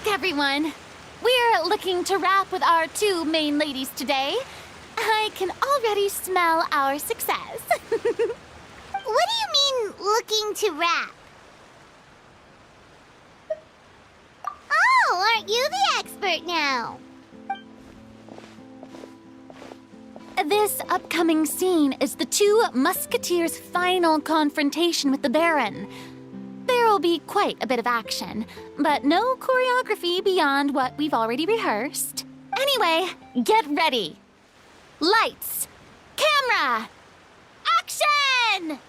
back, everyone. We're looking to wrap with our two main ladies today. I can already smell our success. What do you mean, looking to wrap? Oh, aren't you the expert now? This upcoming scene is the two Musketeers' final confrontation with the Baron. There will be quite a bit of action, but no choreography beyond what we've already rehearsed. Anyway, get ready. Lights, camera, action!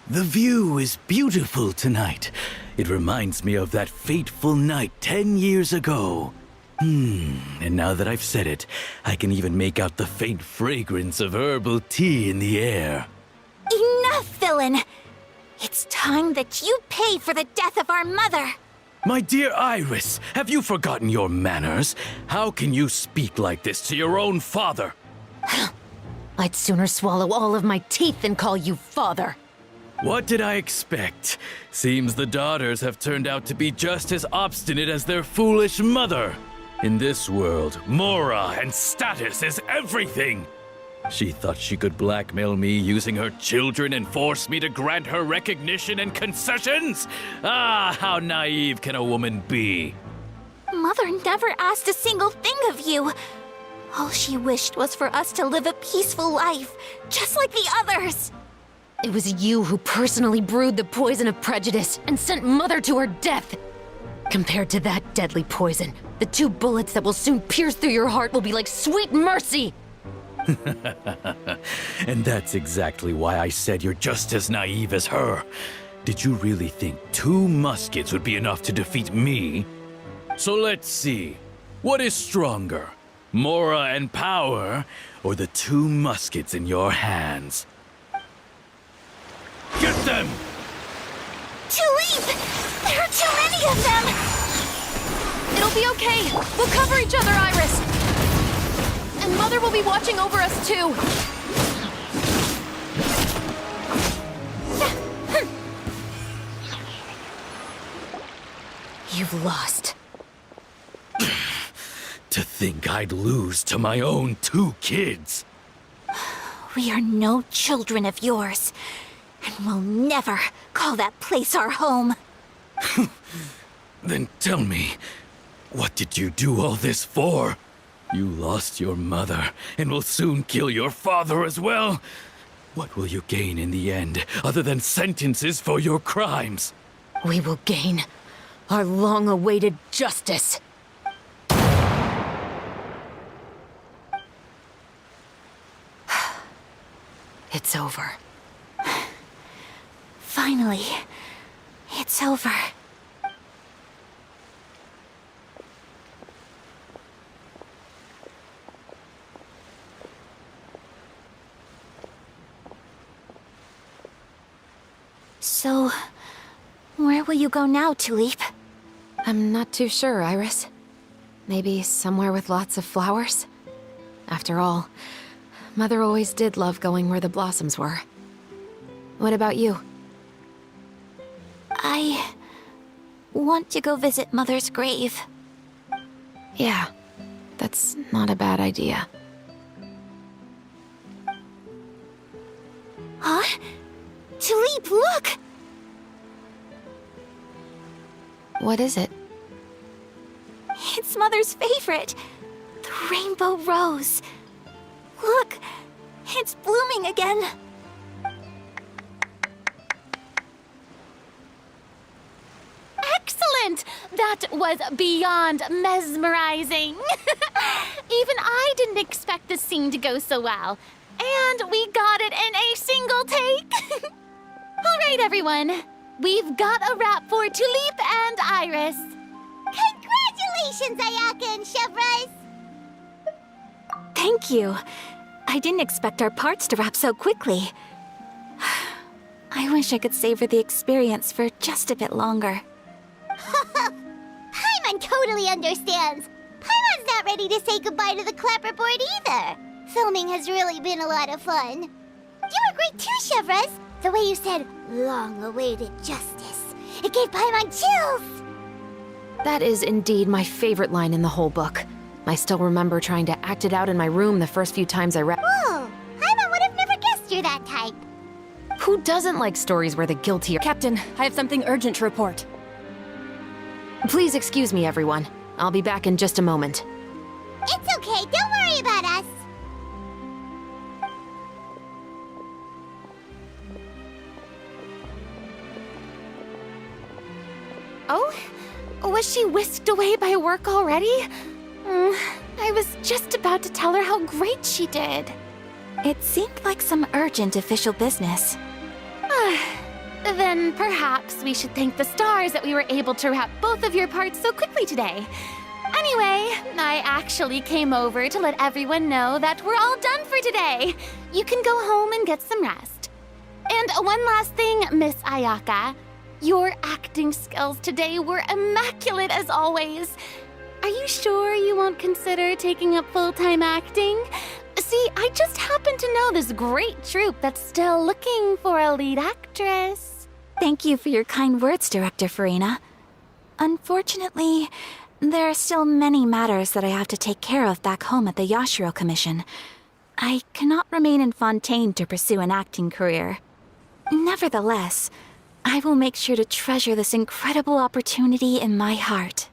The view is beautiful tonight. It reminds me of that fateful night 10 years ago. And now that I've said it, I can even make out the faint fragrance of herbal tea in the air. Enough, villain! It's time that you pay for the death of our mother! My dear Iris, have you forgotten your manners? How can you speak like this to your own father? I'd sooner swallow all of my teeth than call you father. What did I expect? Seems the daughters have turned out to be just as obstinate as their foolish mother. In this world, mora and status is everything. She thought she could blackmail me using her children and force me to grant her recognition and concessions? Ah, how naive can a woman be? Mother never asked a single thing of you. All she wished was for us to live a peaceful life, just like the others. It was you who personally brewed the poison of prejudice and sent Mother to her death. Compared to that deadly poison, the 2 bullets that will soon pierce through your heart will be like sweet mercy. And that's exactly why I said you're just as naive as her. Did you really think 2 muskets would be enough to defeat me? So let's see. What is stronger? Mora and power, or the 2 muskets in your hands? Get them! Tulip! There are too many of them! It'll be okay. We'll cover each other, Iris. And Mother will be watching over us, too. You've lost. To think I'd lose to my own 2 kids. We are no children of yours, and we'll never call that place our home. Then tell me, what did you do all this for? You lost your mother, and will soon kill your father as well. What will you gain in the end, other than sentences for your crimes? We will gain our long-awaited justice. It's over. Finally, it's over. So, where will you go now, Tulip? I'm not too sure, Iris. Maybe somewhere with lots of flowers? After all, Mother always did love going where the blossoms were. What about you? I want to go visit Mother's grave. Yeah, that's not a bad idea. Huh? Tulip, look! What is it? It's Mother's favorite. The rainbow rose. Look, it's blooming again. Excellent! That was beyond mesmerizing. Even I didn't expect this scene to go so well. And we got it in a single take. All right, everyone. We've got a wrap for Tulip and Iris. Congratulations, Ayaka and Chevres! Thank you. I didn't expect our parts to wrap so quickly. I wish I could savor the experience for just a bit longer. Paimon totally understands. Paimon's not ready to say goodbye to the clapperboard either. Filming has really been a lot of fun. You were great too, Chevres. The way you said, long-awaited justice. It gave Paimon chills! That is indeed my favorite line in the whole book. I still remember trying to act it out in my room the first few times I read. Whoa! Paimon would have never guessed you're that type. Who doesn't like stories where the guilty are— Captain, I have something urgent to report. Please excuse me, everyone. I'll be back in just a moment. It's okay, don't worry about us. Oh? Was she whisked away by work already? I was just about to tell her how great she did. It seemed like some urgent official business. Then perhaps we should thank the stars that we were able to wrap both of your parts so quickly today. Anyway, I actually came over to let everyone know that we're all done for today. You can go home and get some rest. And one last thing, Miss Ayaka. Your acting skills today were immaculate as always. Are you sure you won't consider taking up full-time acting? See, I just happen to know this great troupe that's still looking for a lead actress. Thank you for your kind words, Director Furina. Unfortunately, there are still many matters that I have to take care of back home at the Yashiro Commission. I cannot remain in Fontaine to pursue an acting career. Nevertheless, I will make sure to treasure this incredible opportunity in my heart.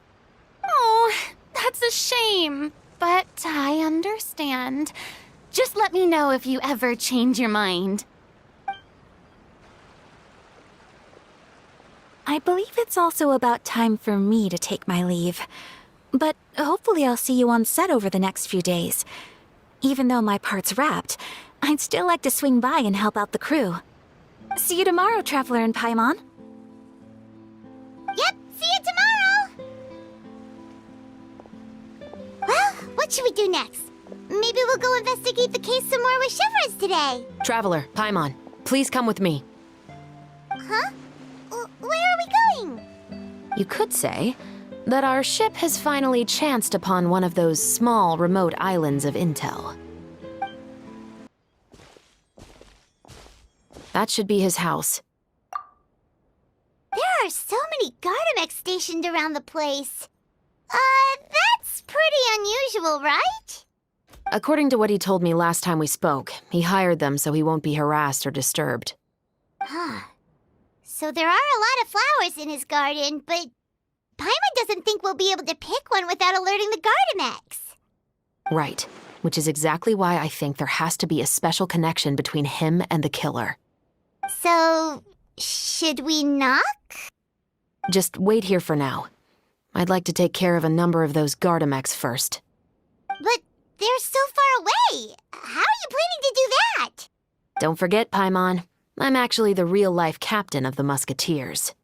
Oh, that's a shame. But I understand. Just let me know if you ever change your mind. I believe it's also about time for me to take my leave. But hopefully I'll see you on set over the next few days. Even though my part's wrapped, I'd still like to swing by and help out the crew. See you tomorrow, Traveler and Paimon. Yep, see you tomorrow! Well, what should we do next? Maybe we'll go investigate the case some more with Chevres today. Traveler, Paimon, please come with me. Huh? Where are we going? You could say that our ship has finally chanced upon one of those small, remote islands of intel. That should be his house. There are so many Gardamex stationed around the place. That's pretty unusual, right? According to what he told me last time we spoke, he hired them so he won't be harassed or disturbed. Huh. So there are a lot of flowers in his garden, but Paimon doesn't think we'll be able to pick one without alerting the Gardamex. Right, which is exactly why I think there has to be a special connection between him and the killer. So, should we knock? Just wait here for now. I'd like to take care of a number of those Gardamex first. But they're so far away. How are you planning to do that? Don't forget, Paimon, I'm actually the real-life captain of the Musketeers.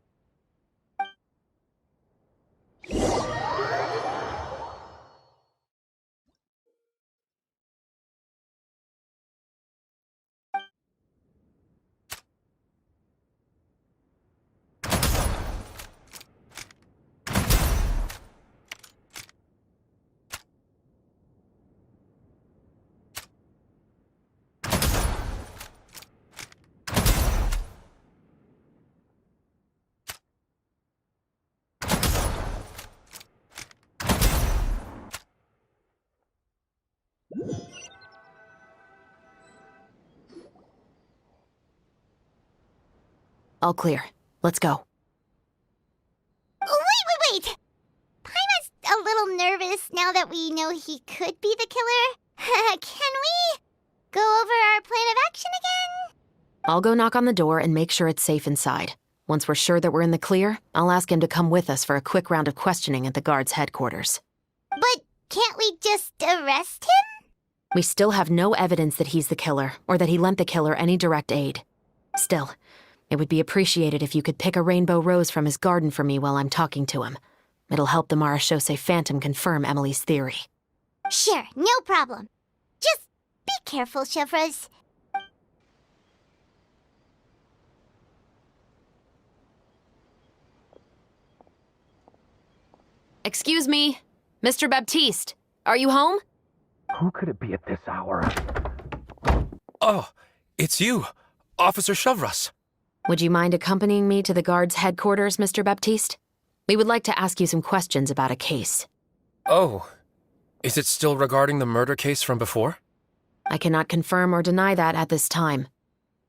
All clear. Let's go. Wait! Paimon's a little nervous now that we know he could be the killer. Can we go over our plan of action again? I'll go knock on the door and make sure it's safe inside. Once we're sure that we're in the clear, I'll ask him to come with us for a quick round of questioning at the guard's headquarters. But can't we just arrest him? We still have no evidence that he's the killer, or that he lent the killer any direct aid. Still, it would be appreciated if you could pick a rainbow rose from his garden for me while I'm talking to him. It'll help the Marachose Phantom confirm Emily's theory. Sure, no problem. Just be careful, Chevres. Excuse me, Mr. Baptiste, are you home? Who could it be at this hour? Oh, it's you, Officer Chevres. Would you mind accompanying me to the guard's headquarters, Mr. Baptiste? We would like to ask you some questions about a case. Oh, is it still regarding the murder case from before? I cannot confirm or deny that at this time.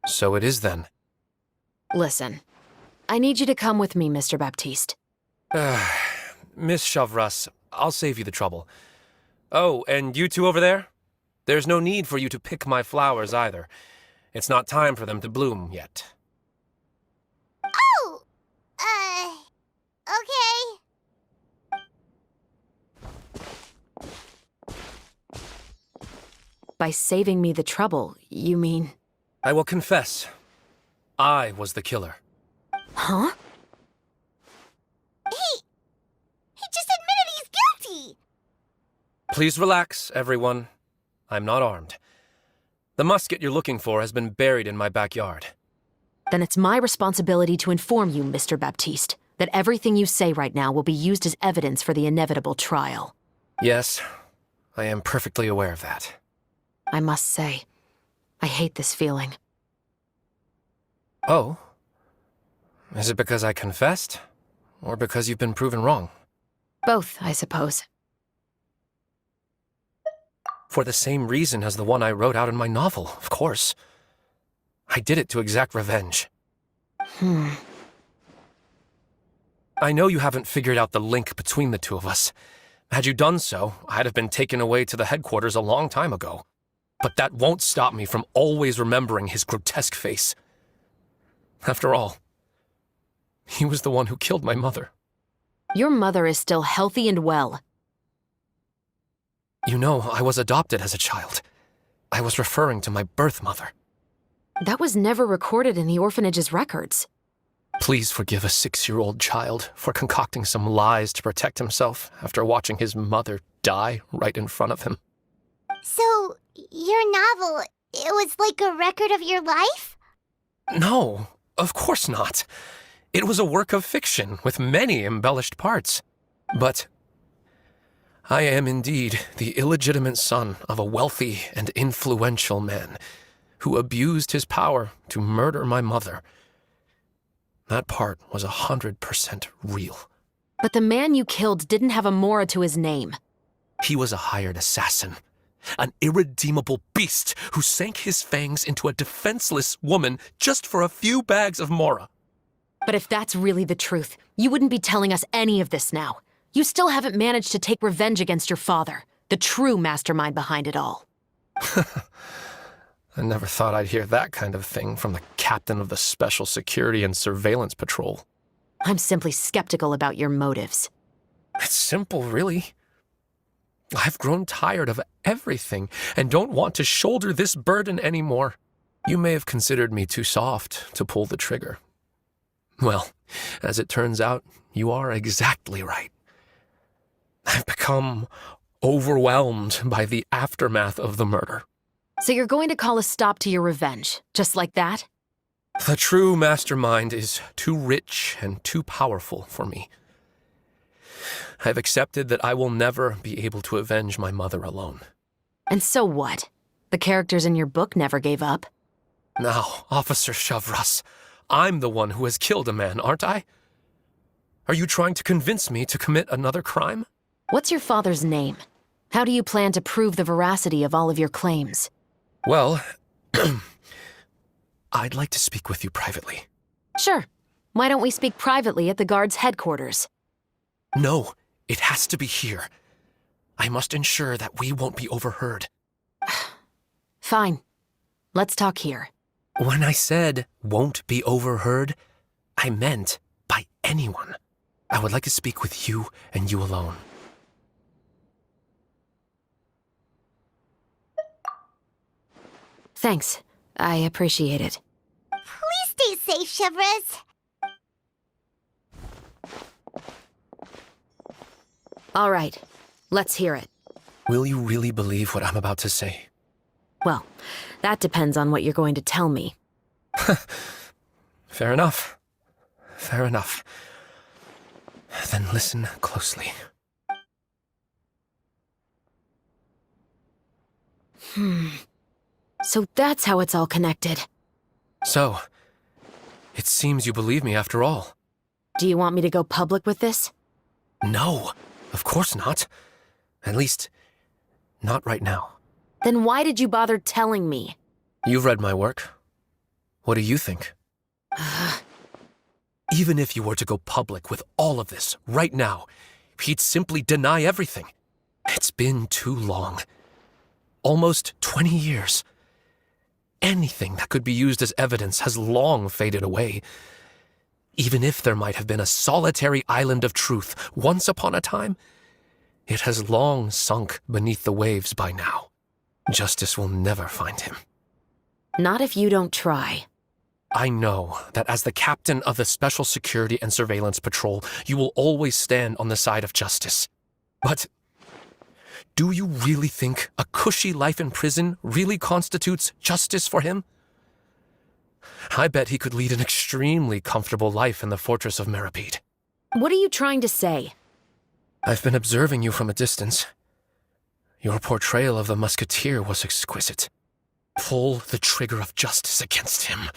So it is then. Listen, I need you to come with me, Mr. Baptiste. Miss Chavras, I'll save you the trouble. Oh, and you two over there? There's no need for you to pick my flowers either. It's not time for them to bloom yet. Oh! Okay. By saving me the trouble, you mean... I will confess, I was the killer. Huh? He just admitted he's guilty! Please relax, everyone. I'm not armed. The musket you're looking for has been buried in my backyard. Then it's my responsibility to inform you, Mr. Baptiste, that everything you say right now will be used as evidence for the inevitable trial. Yes, I am perfectly aware of that. I must say, I hate this feeling. Oh? Is it because I confessed? Or because you've been proven wrong? Both, I suppose. For the same reason as the one I wrote out in my novel, of course. I did it to exact revenge. I know you haven't figured out the link between the two of us. Had you done so, I'd have been taken away to the headquarters a long time ago. But that won't stop me from always remembering his grotesque face. After all, he was the one who killed my mother. Your mother is still healthy and well. You know, I was adopted as a child. I was referring to my birth mother. That was never recorded in the orphanage's records. Please forgive a 6-year-old child for concocting some lies to protect himself after watching his mother die right in front of him. So, your novel, it was like a record of your life? No, of course not. It was a work of fiction with many embellished parts. But I am indeed the illegitimate son of a wealthy and influential man who abused his power to murder my mother. That part was 100% real. But the man you killed didn't have a Mora to his name. He was a hired assassin, an irredeemable beast who sank his fangs into a defenseless woman just for a few bags of Mora. But if that's really the truth, you wouldn't be telling us any of this now. You still haven't managed to take revenge against your father, the true mastermind behind it all. I never thought I'd hear that kind of thing from the captain of the Special Security and Surveillance Patrol. I'm simply skeptical about your motives. It's simple, really. I've grown tired of everything and don't want to shoulder this burden anymore. You may have considered me too soft to pull the trigger. Well, as it turns out, you are exactly right. I've become overwhelmed by the aftermath of the murder. So you're going to call a stop to your revenge, just like that? The true mastermind is too rich and too powerful for me. I've accepted that I will never be able to avenge my mother alone. And so what? The characters in your book never gave up. Now, Officer Chavras, I'm the one who has killed a man, aren't I? Are you trying to convince me to commit another crime? What's your father's name? How do you plan to prove the veracity of all of your claims? Well, I'd like to speak with you privately. Sure. Why don't we speak privately at the guard's headquarters? No, it has to be here. I must ensure that we won't be overheard. Fine. Let's talk here. When I said won't be overheard, I meant by anyone. I would like to speak with you and you alone. Thanks. I appreciate it. Please stay safe, Chevres. All right. Let's hear it. Will you really believe what I'm about to say? Well, that depends on what you're going to tell me. Fair enough. Fair enough. Then listen closely. So that's how it's all connected. So, it seems you believe me after all. Do you want me to go public with this? No, of course not. At least, not right now. Then why did you bother telling me? You've read my work. What do you think? Even if you were to go public with all of this right now, he'd simply deny everything. It's been too long. Almost 20 years. Anything that could be used as evidence has long faded away. Even if there might have been a solitary island of truth once upon a time, it has long sunk beneath the waves by now. Justice will never find him. Not if you don't try. I know that as the captain of the Special Security and Surveillance Patrol, you will always stand on the side of justice. But do you really think a cushy life in prison really constitutes justice for him? I bet he could lead an extremely comfortable life in the fortress of Meripede. What are you trying to say? I've been observing you from a distance. Your portrayal of the musketeer was exquisite. Pull the trigger of justice against him.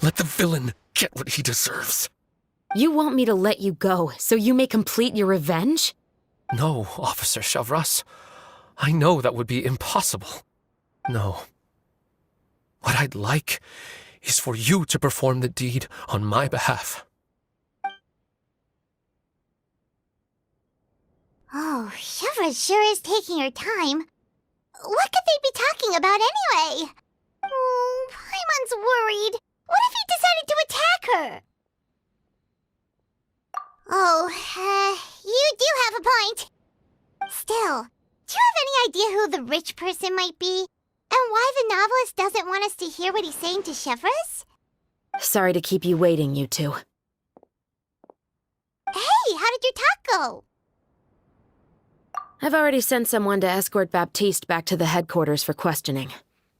Let the villain get what he deserves. You want me to let you go so you may complete your revenge? No, Officer Chavras. I know that would be impossible. No. What I'd like is for you to perform the deed on my behalf. Oh, Shivra sure is taking her time. What could they be talking about anyway? Oh, Paimon's worried. What if he decided to attack her? Oh, you do have a point. Still, do you have any idea who the rich person might be? And why the novelist doesn't want us to hear what he's saying to Chevres? Sorry to keep you waiting, you two. Hey, how did your talk go? I've already sent someone to escort Baptiste back to the headquarters for questioning.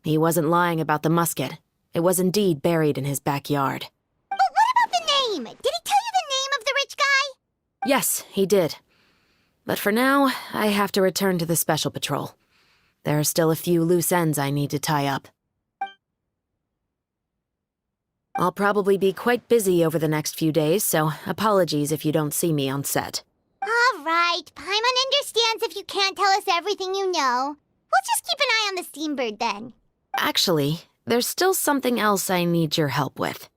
He wasn't lying about the musket. It was indeed buried in his backyard. But what about the name? Did he tell you the name of the rich guy? Yes, he did. But for now, I have to return to the Special Patrol. There are still a few loose ends I need to tie up. I'll probably be quite busy over the next few days, so apologies if you don't see me on set. All right, Paimon understands if you can't tell us everything you know. We'll just keep an eye on the Steambird then. Actually, there's still something else I need your help with.